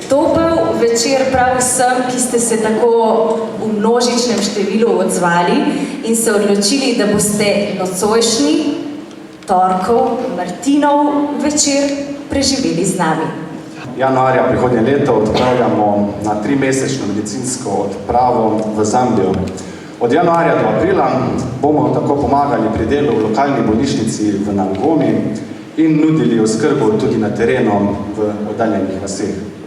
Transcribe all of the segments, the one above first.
Topel večer prav vsem, ki ste se tako v množičnem številu odzvali in se odločili, da boste nocojšnji, torkov, Martinov večer preživeli z nami. Januarja prihodnje leto odpravljamo na 3-mesečno medicinsko odpravo v Zambijo. Od januarja do aprila bomo tako pomagali pri delu v lokalni bolnišnici v Nangomi in nudili oskrbo tudi na terenu v oddaljenih vaseh.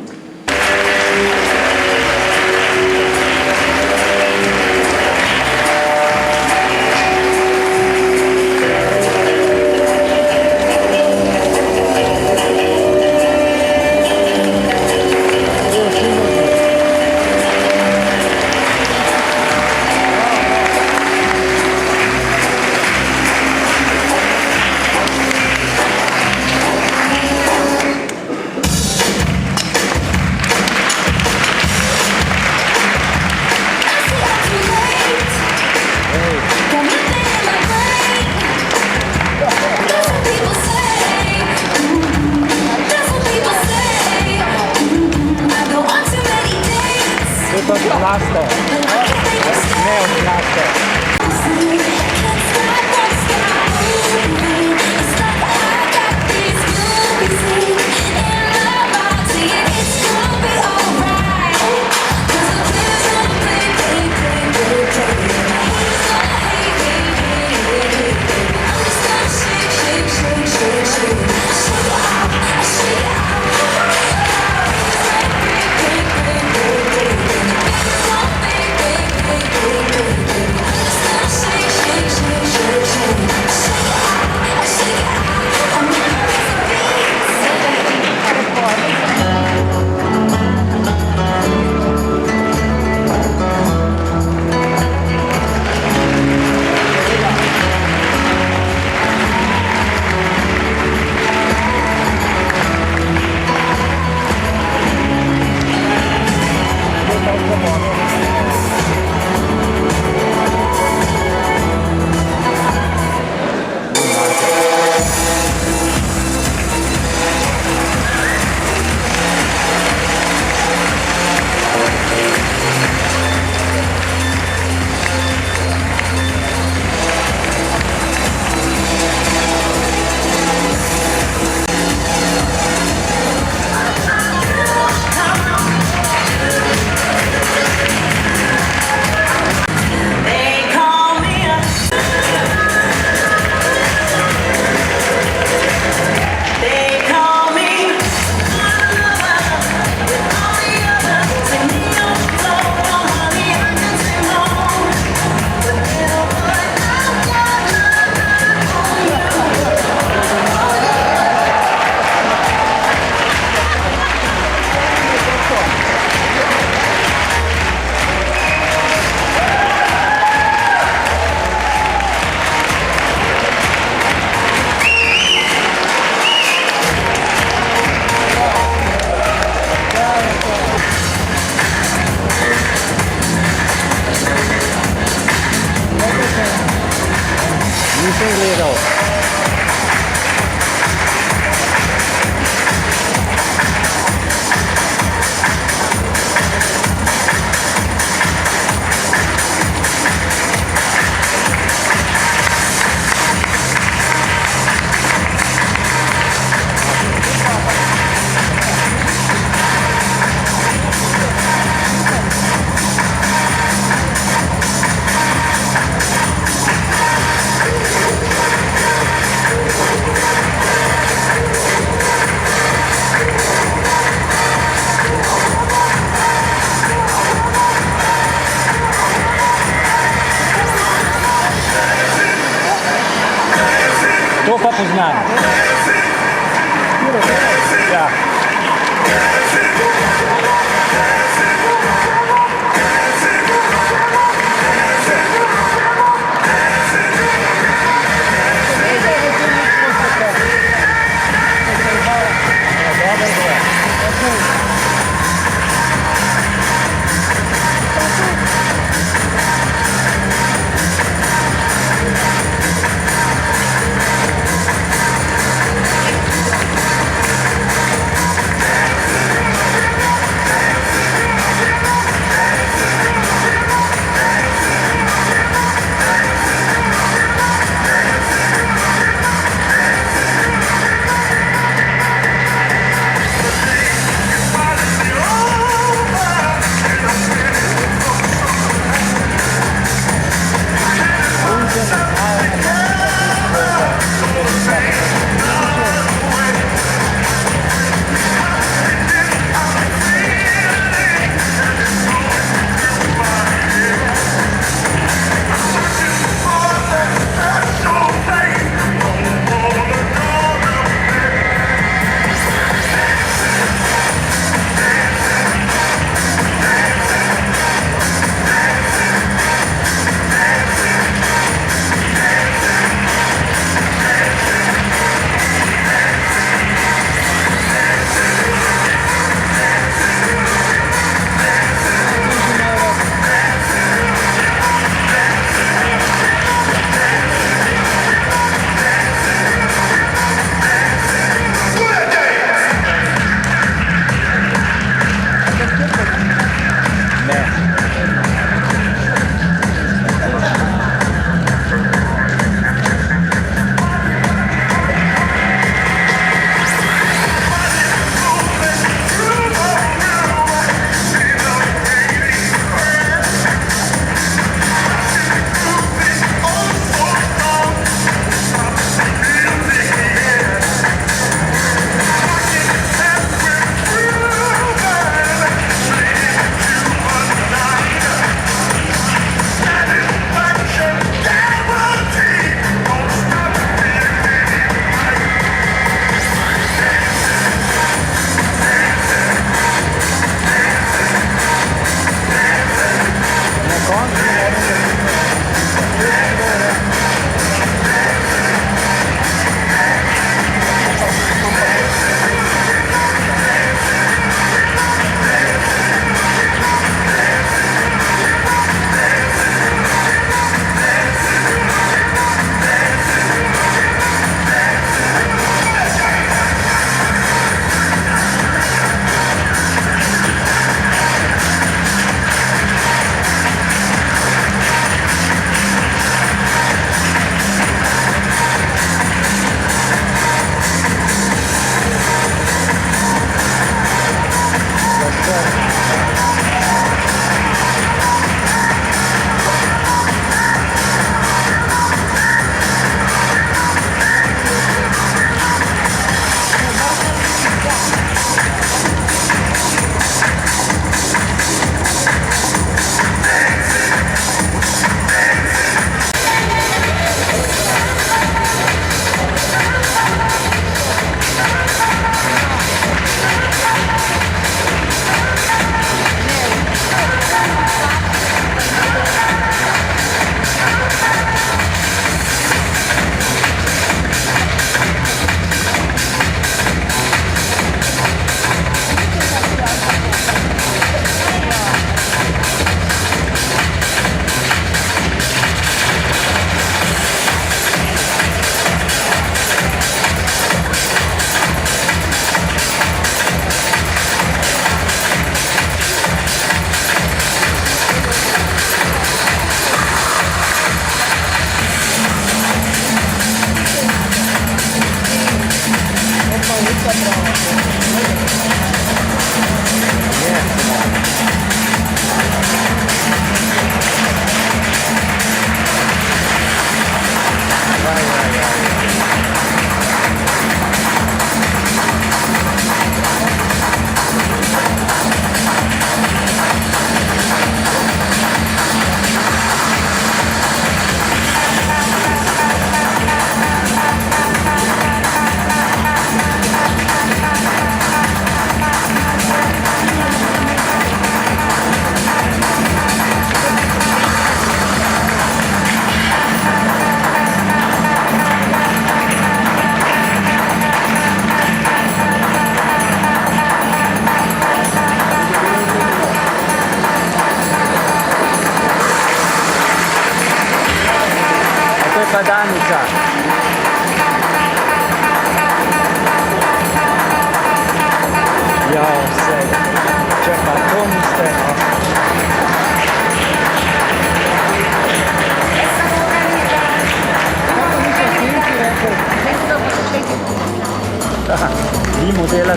To pa poznam. Ja.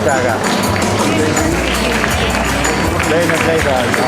draga. Daj naprej, draga.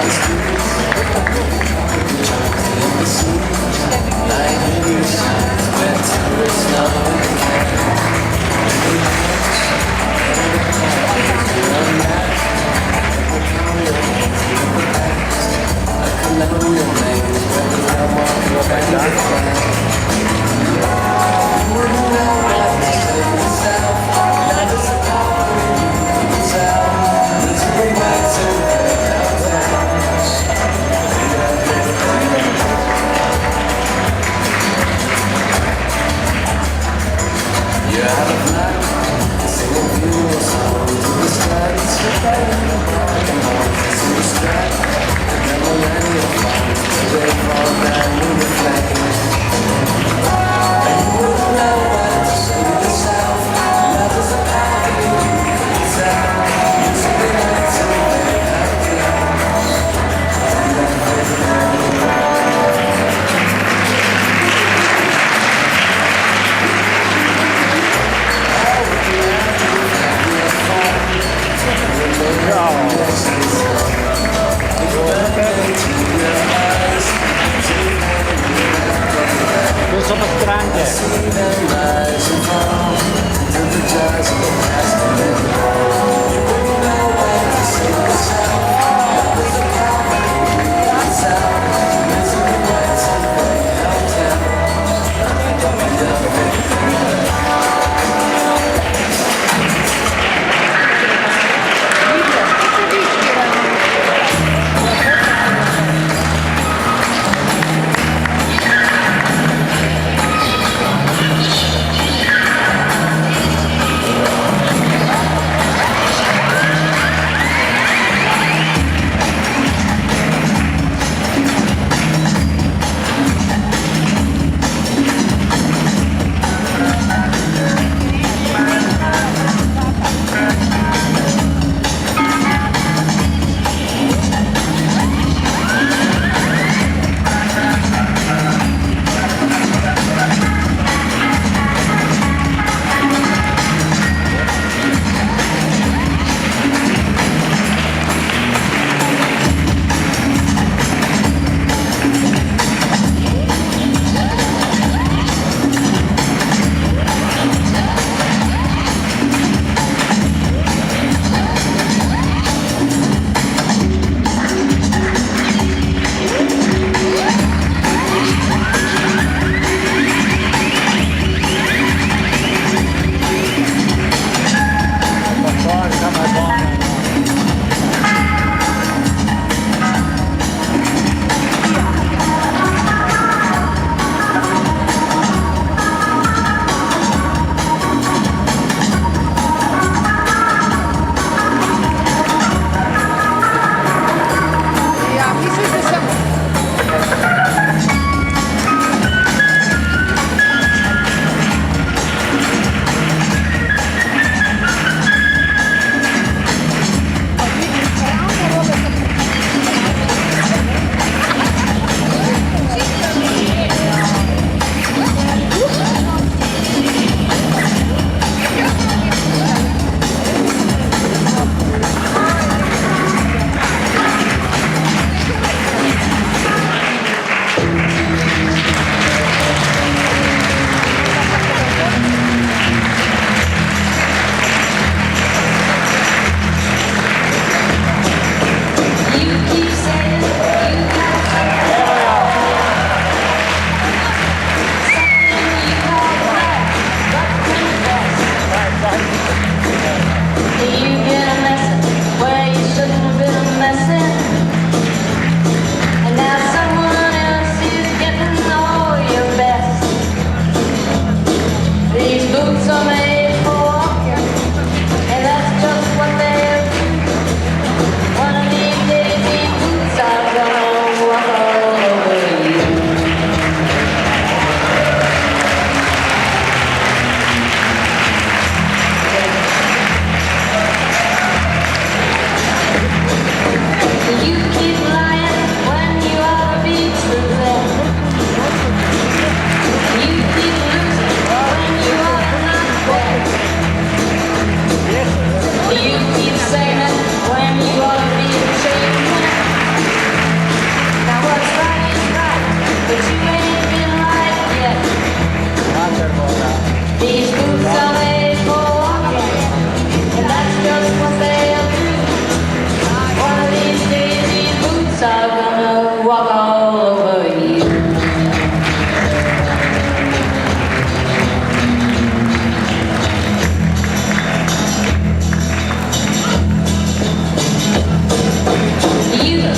You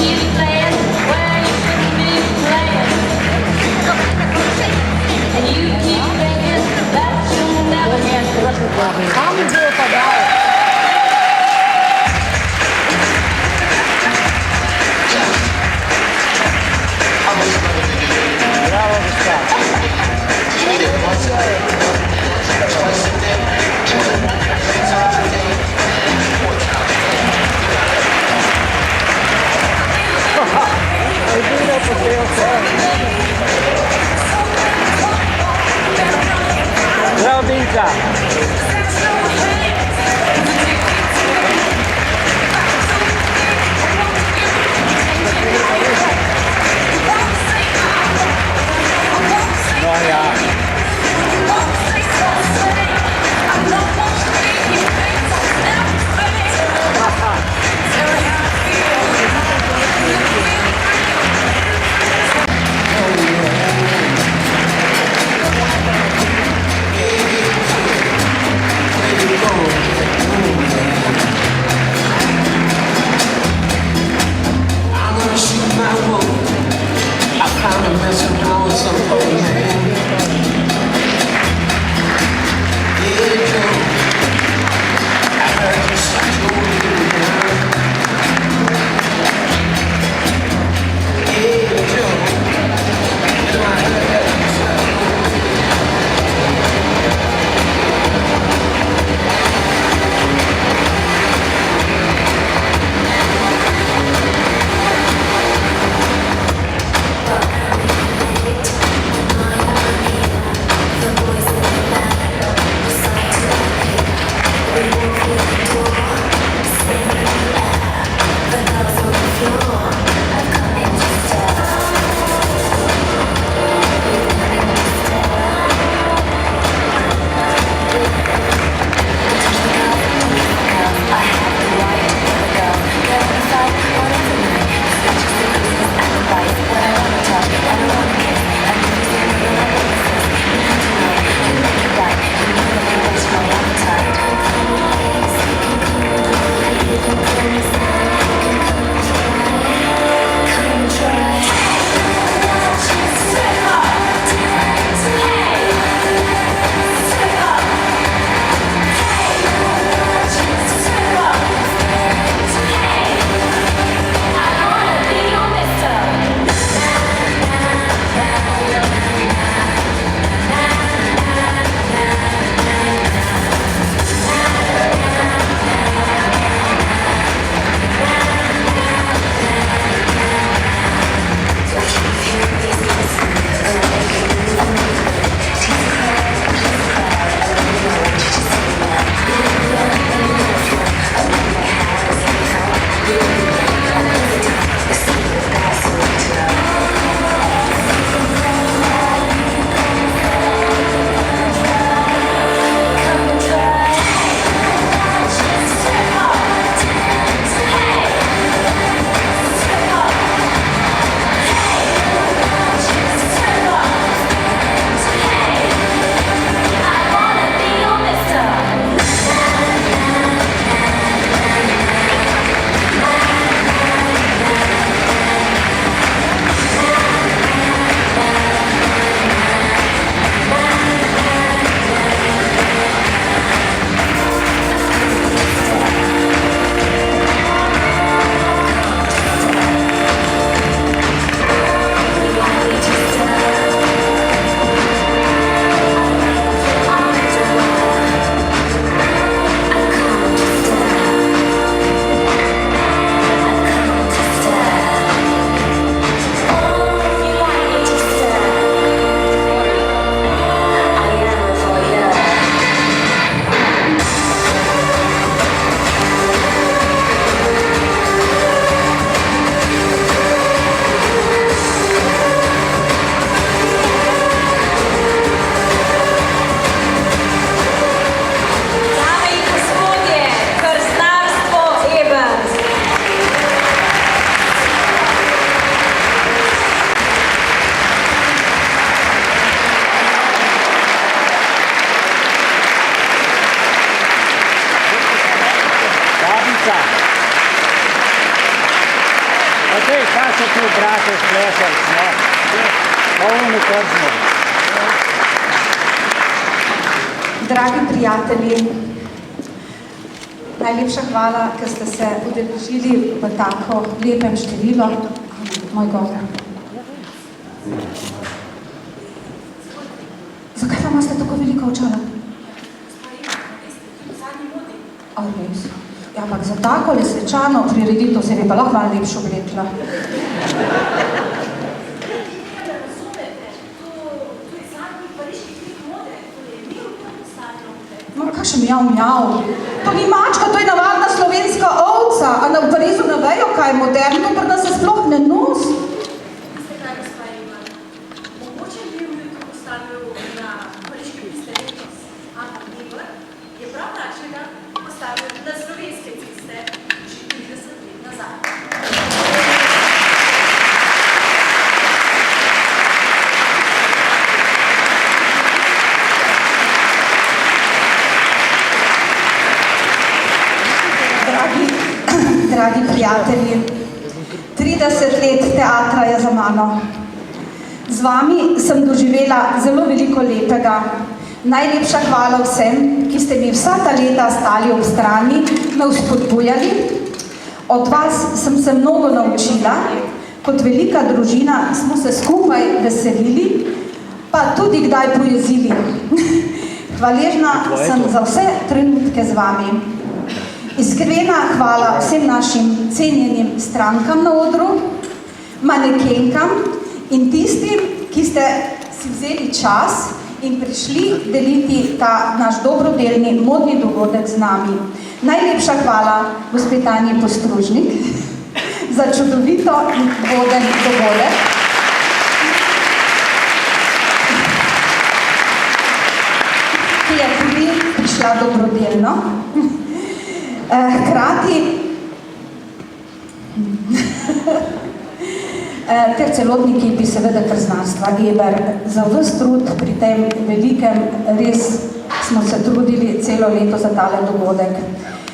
keep playing where you shouldn't be playing, and you keep thinking that you'll never get Vamos, se tu brate splesati, no? Ovo mi krzno. Dragi prijatelji, najlepša hvala, ker ste se udeležili v tako lepem številu. Moj govor. Zakaj vam imate tako veliko očala? A res? Ja, ampak za tako svečano prireditev se bi pa lahko malo lepšo oblekla. No, kakšen mjav. To ni mačka, to je navadna slovenska ovca. A v Parizu ne vejo, kaj je moderno, pa da se sploh ne nosi. Veste kaj, gospa Ivan? Mogoče bi bil postavil na Pariške ceste letos, ampak Ivan je prav takšnega postavil na slovenske ceste 30 let nazaj. Dragi prijatelji, 30 let teatra je za mano. Z vami sem doživela zelo veliko lepega. Najlepša hvala vsem, ki ste mi vsa ta leta stali ob strani, me vzpodbujali. Od vas sem se mnogo naučila. Kot velika družina smo se skupaj veselili, pa tudi kdaj pojezili. Hvaležna sem za vse trenutke z vami. Iskrena hvala vsem našim cenjenim strankam na odru, manekenkam in tistim, ki ste si vzeli čas in prišli deliti ta naš dobrodelni modni dogodek z nami. Najlepša hvala gospe Tanji Postružnik za čudovito in voden dogodek. Ki je tudi prišla dobrodelno. Hkrati ter celotni ekipi seveda krznarstva Eber za ves trud pri tem velikem, res smo se trudili celo leto za tale dogodek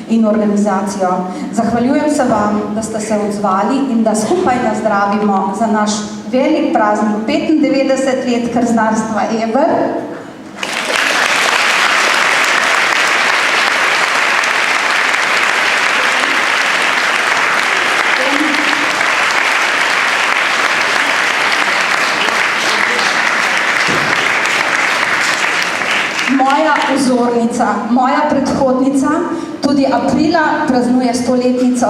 in organizacijo. Zahvaljujem se vam, da ste se odzvali in da skupaj nazdravimo za naš velik praznik 95 let krznarstva Eber. Moja vzornica, moja predhodnica, tudi aprila praznuje 100-letnico.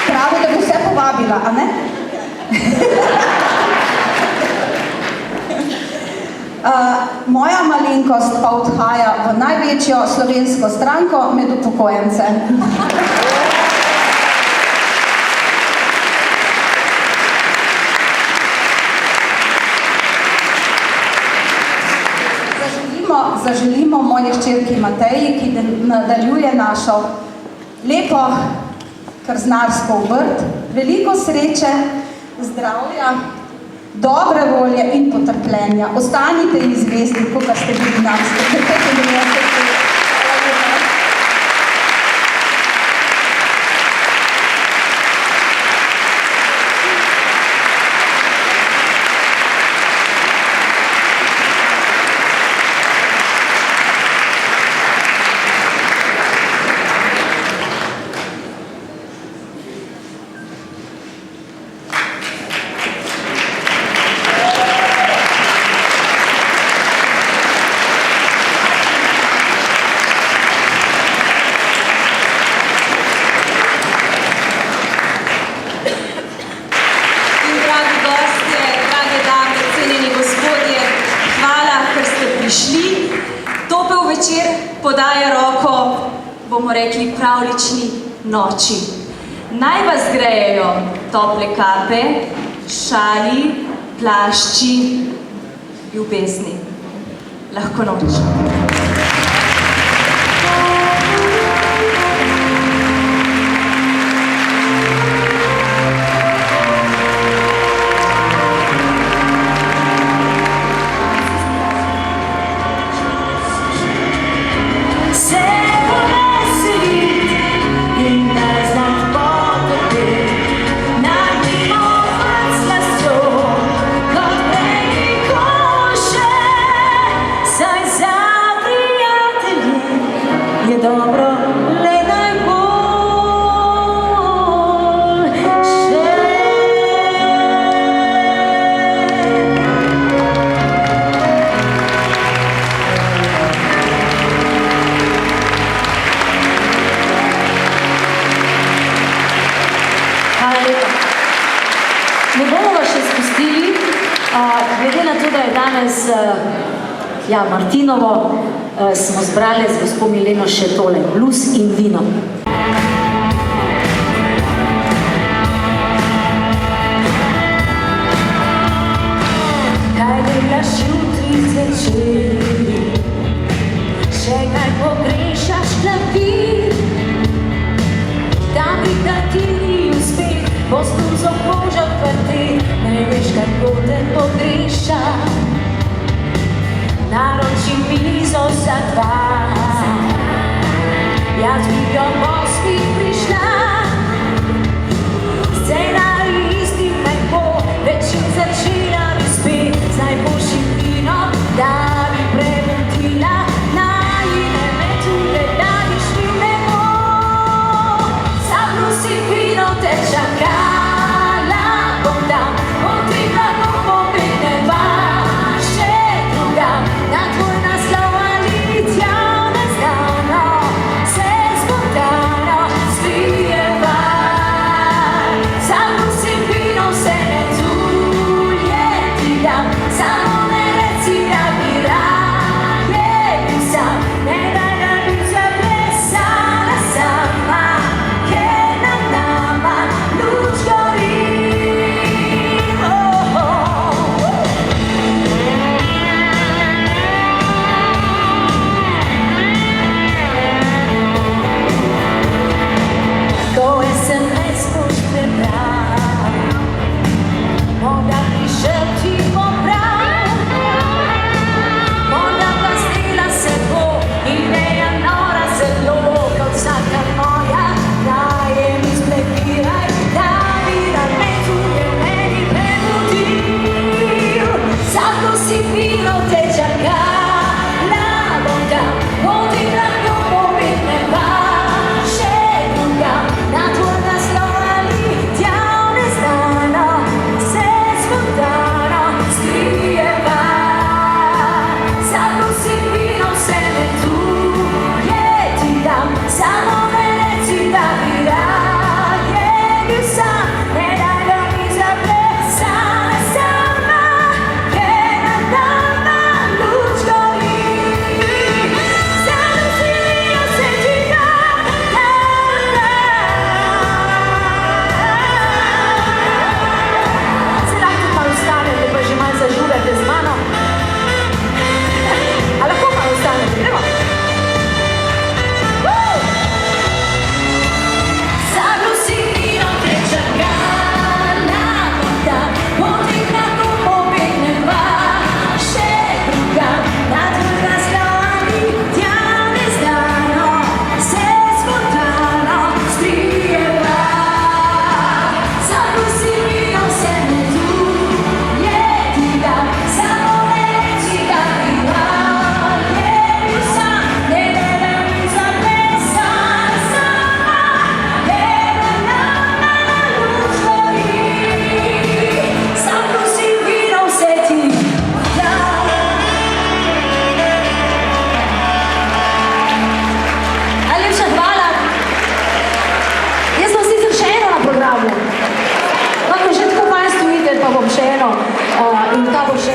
Pravi, da bi vse povabila, a ne? Moja malenkost pa odhaja v največjo slovensko stranko med upokojence. Zaželimo moji hčerki Mateji, ki nadaljuje našo lepo krznarsko obrt, veliko sreče, zdravja, dobre volje in potrpljenja. Ostanite in zvezdi, kakor ste bili nas. Podaja roko, bomo rekli, pravlični noči. Naj vas grejejo tople kape, šali, plašči, ljubezni. Lahko noč. to, da je danes Martinovo, smo zbrali z gospo Mileno še tole, blues in vino. Kaj delaš jutri zvečer, še kaj pogrešaš klavir, da bi da ti ni uspeh, posluzo požal kvartet, ne veš kako te pogreša. Naročim mizo za dva, jaz bi jo pospih prišla. Scenarij isti naj bo, večer začela bi spet, z najboljšim vinom, da bi premutila. Najine me tudi, da bi šli v nebo. Zabrusim vino te čakala, bom tam, potreba bo pobegneva. Še druga, na tvoj naslov ali tja neznano, se spontano skrijeva. Zabrusim vino, se ne tulje ti dam, samo ne reci, da bi raje bil sam. Ne daj, da bi zaplesala sama, ker nad nama luč gori. Ko SMS boš prebral, morda prišel ti poprav, morda pa zdela se bo ideja nora zelo, kot vsaka moja, dajem izprebiraj, da bi rametu je meni prebudil. Zato si vino te čakala, bom tam, poti lahko pobegneva. Še druga, na tvoj naslov ali tja v neznano, se spontano skrijeva. Zaprosim vino, se ne tulje ti dam, samo ne reci, da bi raje bil sam. Ne daj, da mi zaplesala sama, ker nad nama luč gori. Zaprosim vino, se ti dam, Se lahko malo ustavite, pa že malo zažurate z mano? A lahko malo ustavite, gremo? Zabrusim vino, te čakala, da poti lahko pobegneva. Še druga, na tvoj naslov ali tja neznano, se spontano skrijeva. Zabrusim vino, se ne tulje ti dam, samo ne reči, da bi raje bil sam. Ne daj, da mi zaplesala sama, ker nad nama luč gori. Zabrusim vino, se ti dam. Najlepša hvala. Jaz sem sicer še eno na programu. Lahko že tako fajn stojite, pa bom še eno in ta bo še